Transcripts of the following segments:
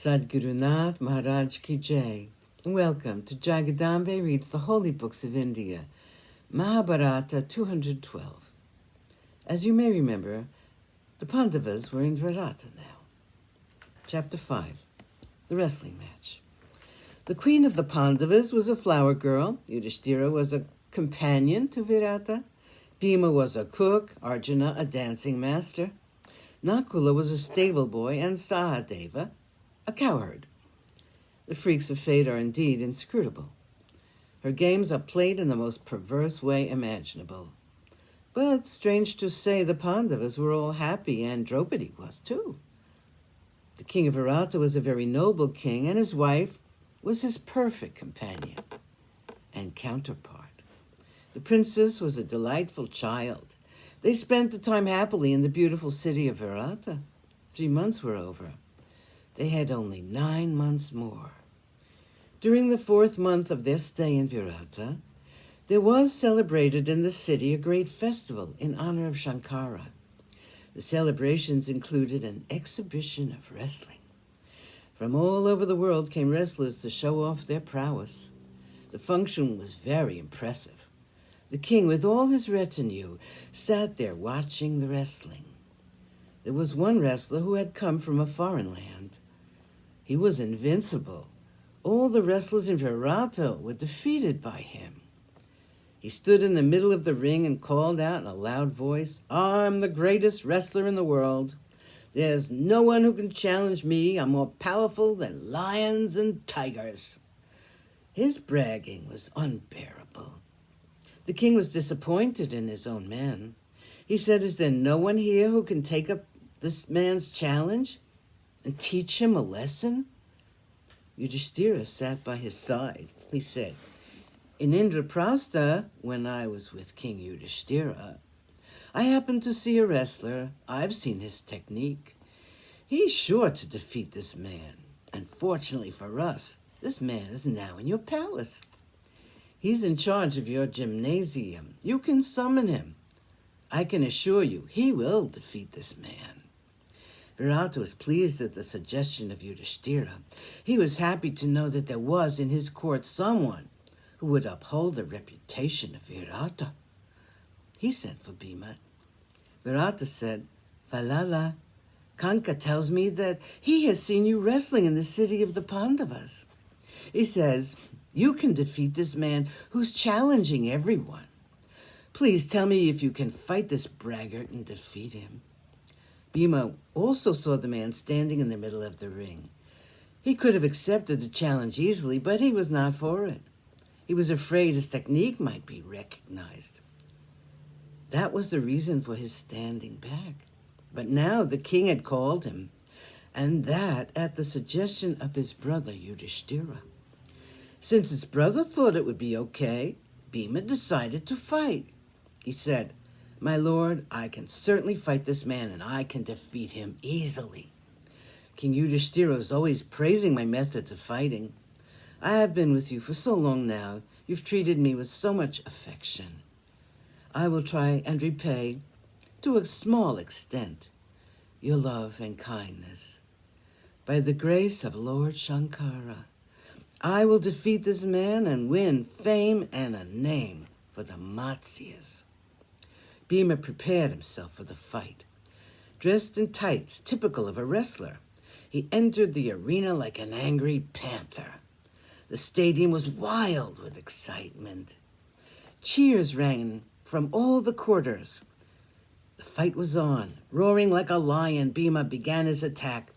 Sadguru Nath Maharaj Ki Jai. Welcome to Jagadambe Reads the Holy Books of India, Mahabharata 212. As you may remember, the Pandavas were in Virata now. Chapter 5, the wrestling match. The queen of the Pandavas was a flower girl. Yudhishthira was a companion to Virata. Bhima was a cook, Arjuna a dancing master. Nakula was a stable boy, and Sahadeva a cowherd. The freaks of fate are indeed inscrutable. Her games are played in the most perverse way imaginable. But strange to say, the Pandavas were all happy, and Draupadi was too. The king of Virata was a very noble king, and his wife was his perfect companion and counterpart. The princess was a delightful child. They spent the time happily in the beautiful city of Virata. 3 months were over. They had only 9 months more. During the 4th month of their stay in Virata, there was celebrated in the city a great festival in honor of Shankara. The celebrations included an exhibition of wrestling. From all over the world came wrestlers to show off their prowess. The function was very impressive. The king, with all his retinue, sat there watching the wrestling. There was one wrestler who had come from a foreign land. He was invincible. All the wrestlers in Virata were defeated by him. He stood in the middle of the ring and called out in a loud voice, "I'm the greatest wrestler in the world. There's no one who can challenge me. I'm more powerful than lions and tigers." His bragging was unbearable. The king was disappointed in his own men. He said, "Is there no one here who can take up this man's challenge and teach him a lesson?" Yudhishthira sat by his side. He said, "In Indraprastha, when I was with King Yudhishthira, I happened to see a wrestler. I've seen his technique. He's sure to defeat this man. And fortunately for us, this man is now in your palace. He's in charge of your gymnasium. You can summon him. I can assure you he will defeat this man." Virata was pleased at the suggestion of Yudhishthira. He was happy to know that there was in his court someone who would uphold the reputation of Virata. He sent for Bhima. Virata said, "Valala, Kanka tells me that he has seen you wrestling in the city of the Pandavas. He says, you can defeat this man who's challenging everyone. Please tell me if you can fight this braggart and defeat him." Bhima also saw the man standing in the middle of the ring. He could have accepted the challenge easily, but he was not for it. He was afraid his technique might be recognized. That was the reason for his standing back. But now the king had called him, and that at the suggestion of his brother Yudhishthira. Since his brother thought it would be okay, Bhima decided to fight. He said, "My lord, I can certainly fight this man, and I can defeat him easily. King Yudhishthira is always praising my methods of fighting. I have been with you for so long now. You've treated me with so much affection. I will try and repay, to a small extent, your love and kindness. By the grace of Lord Shankara, I will defeat this man and win fame and a name for the Matsyas." Bhima prepared himself for the fight. Dressed in tights typical of a wrestler, he entered the arena like an angry panther. The stadium was wild with excitement. Cheers rang from all the quarters. The fight was on. Roaring like a lion, Bhima began his attack.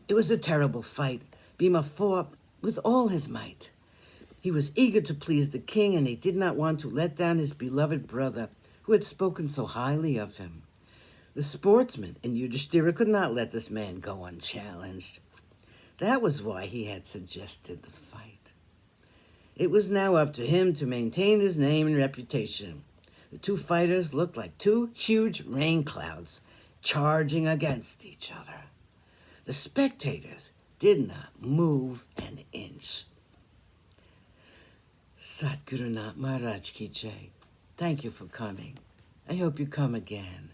It was a terrible fight. Bhima fought with all his might. He was eager to please the king, and he did not want to let down his beloved brother, who had spoken so highly of him. The sportsman in Yudhishthira could not let this man go unchallenged. That was why he had suggested the fight. It was now up to him to maintain his name and reputation. The two fighters looked like two huge rain clouds charging against each other. The spectators did not move an inch. Sadguru Nath Maharaj Ki Jai. Thank you for coming. I hope you come again.